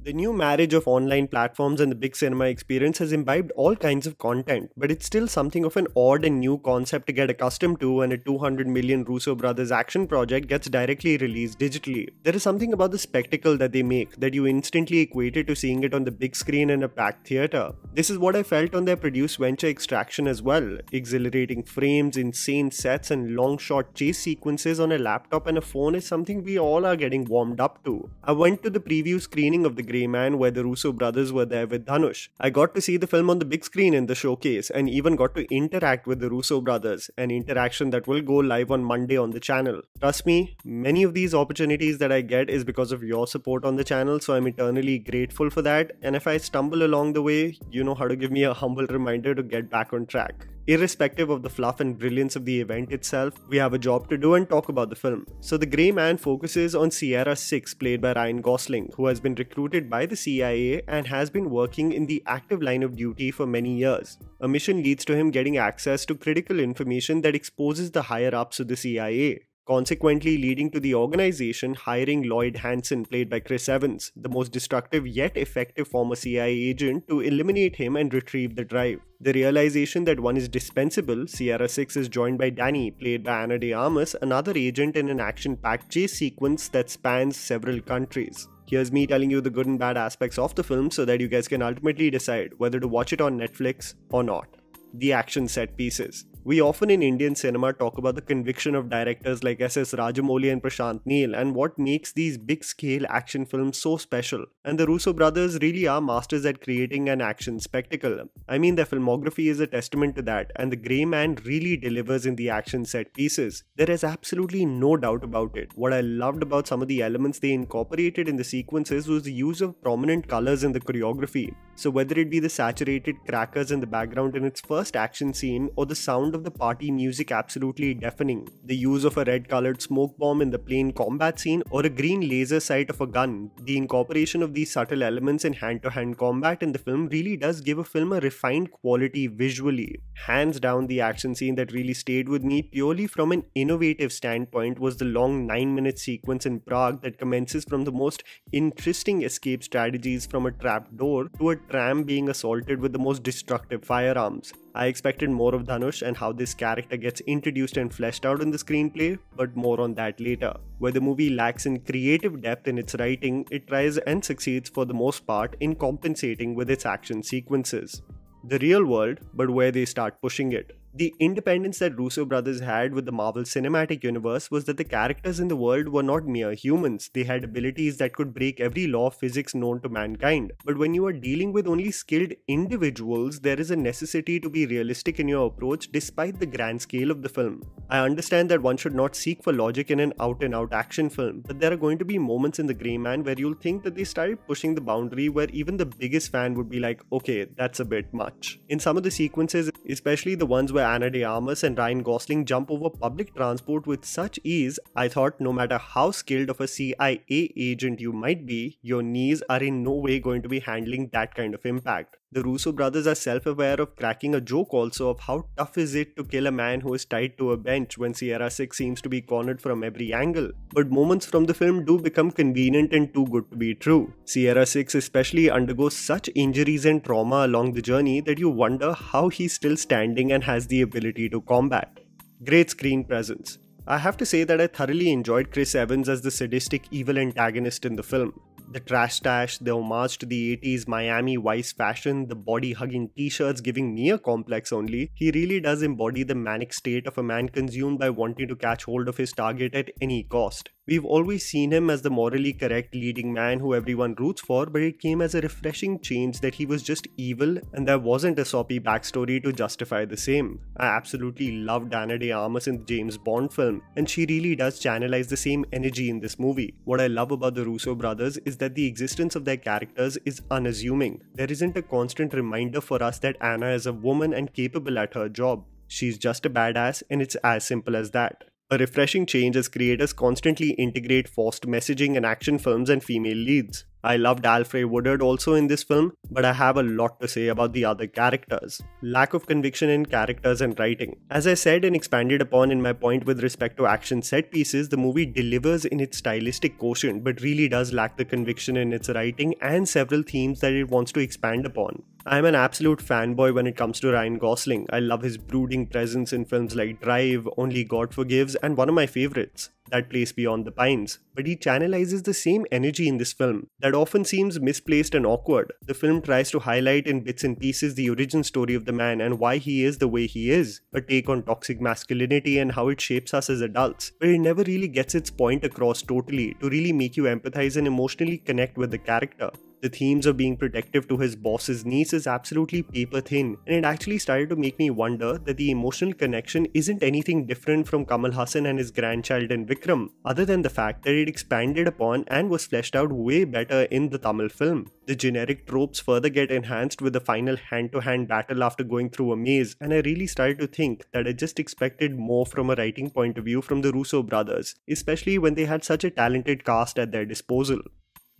The new marriage of online platforms and the big cinema experience has imbibed all kinds of content, but it's still something of an odd and new concept to get accustomed to when a 200 million Russo brothers action project gets directly released digitally. There is something about the spectacle that they make that you instantly equate it to seeing it on the big screen in a packed theater. This is what I felt on their produced venture Extraction as well. Exhilarating frames, insane sets, and long shot chase sequences on a laptop and a phone is something we all are getting warmed up to. I went to the preview screening of The Grey Man where the Russo brothers were there with Dhanush. I got to see the film on the big screen in the showcase and even got to interact with the Russo brothers, an interaction that will go live on Monday on the channel. Trust me, many of these opportunities that I get is because of your support on the channel, so I'm eternally grateful for that, and if I stumble along the way, you know how to give me a humble reminder to get back on track. Irrespective of the fluff and brilliance of the event itself, we have a job to do and talk about the film. So The Grey Man focuses on Sierra 6, played by Ryan Gosling, who has been recruited by the CIA and has been working in the active line of duty for many years. A mission leads to him getting access to critical information that exposes the higher-ups of the CIA, consequently leading to the organization hiring Lloyd Hansen, played by Chris Evans, the most destructive yet effective former CIA agent, to eliminate him and retrieve the drive. The realization that one is dispensable, Sierra 6 is joined by Danny, played by Ana de Armas, another agent in an action-packed chase sequence that spans several countries. Here's me telling you the good and bad aspects of the film so that you guys can ultimately decide whether to watch it on Netflix or not. The action set pieces. We often in Indian cinema talk about the conviction of directors like S.S. Rajamouli and Prashant Neel and what makes these big-scale action films so special. And the Russo brothers really are masters at creating an action spectacle. I mean, their filmography is a testament to that, and The Grey Man really delivers in the action set pieces. There is absolutely no doubt about it. What I loved about some of the elements they incorporated in the sequences was the use of prominent colors in the choreography. So whether it be the saturated crackers in the background in its first action scene or the sound of the party music absolutely deafening, the use of a red-colored smoke bomb in the plane combat scene or a green laser sight of a gun, the incorporation of these subtle elements in hand-to-hand combat in the film really does give a film a refined quality visually. Hands down, the action scene that really stayed with me purely from an innovative standpoint was the long 9-minute sequence in Prague that commences from the most interesting escape strategies from a trap door to a tram being assaulted with the most destructive firearms. I expected more of Dhanush and how this character gets introduced and fleshed out in the screenplay, but more on that later. Where the movie lacks in creative depth in its writing, it tries and succeeds for the most part in compensating with its action sequences. The real world, but where they start pushing it. The independence that Russo brothers had with the Marvel Cinematic Universe was that the characters in the world were not mere humans. They had abilities that could break every law of physics known to mankind. But when you are dealing with only skilled individuals, there is a necessity to be realistic in your approach despite the grand scale of the film. I understand that one should not seek for logic in an out-and-out action film, but there are going to be moments in The Grey Man where you'll think that they started pushing the boundary where even the biggest fan would be like, okay, that's a bit much. In some of the sequences, especially the ones where Ana de Armas and Ryan Gosling jump over public transport with such ease, I thought no matter how skilled of a CIA agent you might be, your knees are in no way going to be handling that kind of impact. The Russo brothers are self-aware of cracking a joke also of how tough is it to kill a man who is tied to a bench when Sierra 6 seems to be cornered from every angle. But moments from the film do become convenient and too good to be true. Sierra 6 especially undergoes such injuries and trauma along the journey that you wonder how he's still standing and has the ability to combat. Great screen presence. I have to say that I thoroughly enjoyed Chris Evans as the sadistic evil antagonist in the film. The trash stash, the homage to the 80s Miami Vice fashion, the body-hugging t-shirts giving me a complex only, he really does embody the manic state of a man consumed by wanting to catch hold of his target at any cost. We've always seen him as the morally correct leading man who everyone roots for, but it came as a refreshing change that he was just evil and there wasn't a soppy backstory to justify the same. I absolutely loved Ana de Armas in the James Bond film, and she really does channelize the same energy in this movie. What I love about the Russo brothers is that the existence of their characters is unassuming. There isn't a constant reminder for us that Anna is a woman and capable at her job. She's just a badass, and it's as simple as that. A refreshing change as creators constantly integrate forced messaging in action films and female leads. I loved Alfred Woodard also in this film, but I have a lot to say about the other characters. Lack of conviction in characters and writing. As I said and expanded upon in my point with respect to action set pieces, the movie delivers in its stylistic quotient but really does lack the conviction in its writing and several themes that it wants to expand upon. I am an absolute fanboy when it comes to Ryan Gosling. I love his brooding presence in films like Drive, Only God Forgives, and one of my favorites, That Place Beyond the Pines. But he channelizes the same energy in this film that often seems misplaced and awkward. The film tries to highlight in bits and pieces the origin story of the man and why he is the way he is, a take on toxic masculinity and how it shapes us as adults, but it never really gets its point across totally to really make you empathize and emotionally connect with the character. The themes of being protective to his boss's niece is absolutely paper thin, and it actually started to make me wonder that the emotional connection isn't anything different from Kamal Hassan and his grandchild in Vikram, other than the fact that it expanded upon and was fleshed out way better in the Tamil film. The generic tropes further get enhanced with the final hand-to-hand battle after going through a maze, and I really started to think that I just expected more from a writing point of view from the Russo brothers, especially when they had such a talented cast at their disposal.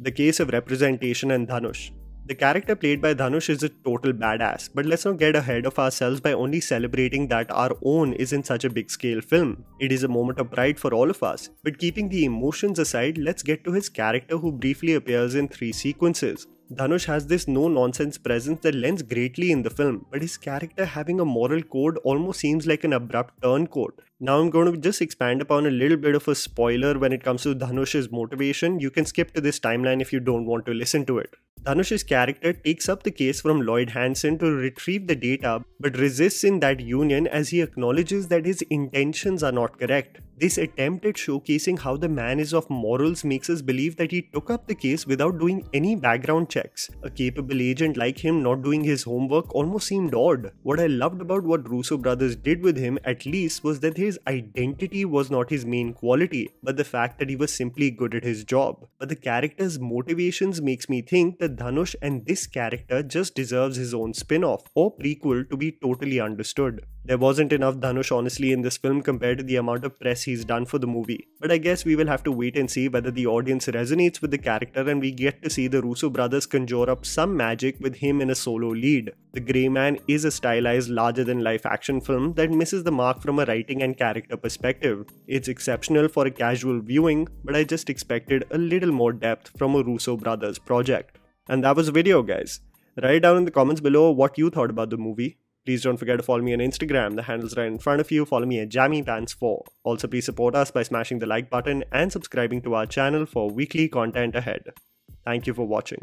The case of representation and Dhanush. The character played by Dhanush is a total badass, but let's not get ahead of ourselves by only celebrating that our own is in such a big scale film. It is a moment of pride for all of us, but keeping the emotions aside, let's get to his character who briefly appears in 3 sequences. Dhanush has this no-nonsense presence that lends greatly in the film, but his character having a moral code almost seems like an abrupt turncoat. Now I'm going to just expand upon a little bit of a spoiler when it comes to Dhanush's motivation. You can skip to this timeline if you don't want to listen to it. Dhanush's character takes up the case from Lloyd Hansen to retrieve the data, but resists in that union as he acknowledges that his intentions are not correct. This attempt at showcasing how the man is of morals makes us believe that he took up the case without doing any background checks. A capable agent like him not doing his homework almost seemed odd. What I loved about what Russo brothers did with him at least was that his identity was not his main quality, but the fact that he was simply good at his job. But the character's motivations makes me think that Dhanush and this character just deserves his own spin-off or prequel to be totally understood. There wasn't enough Dhanush honestly in this film compared to the amount of press he's done for the movie, but I guess we will have to wait and see whether the audience resonates with the character and we get to see the Russo brothers conjure up some magic with him in a solo lead. The Grey Man is a stylized larger-than-life action film that misses the mark from a writing and character perspective. It's exceptional for a casual viewing, but I just expected a little more depth from a Russo brothers project. And that was the video, guys. Write down in the comments below what you thought about the movie. Please don't forget to follow me on Instagram, the handle's right in front of you. Follow me at JammyPants4. Also, please support us by smashing the like button and subscribing to our channel for weekly content ahead. Thank you for watching.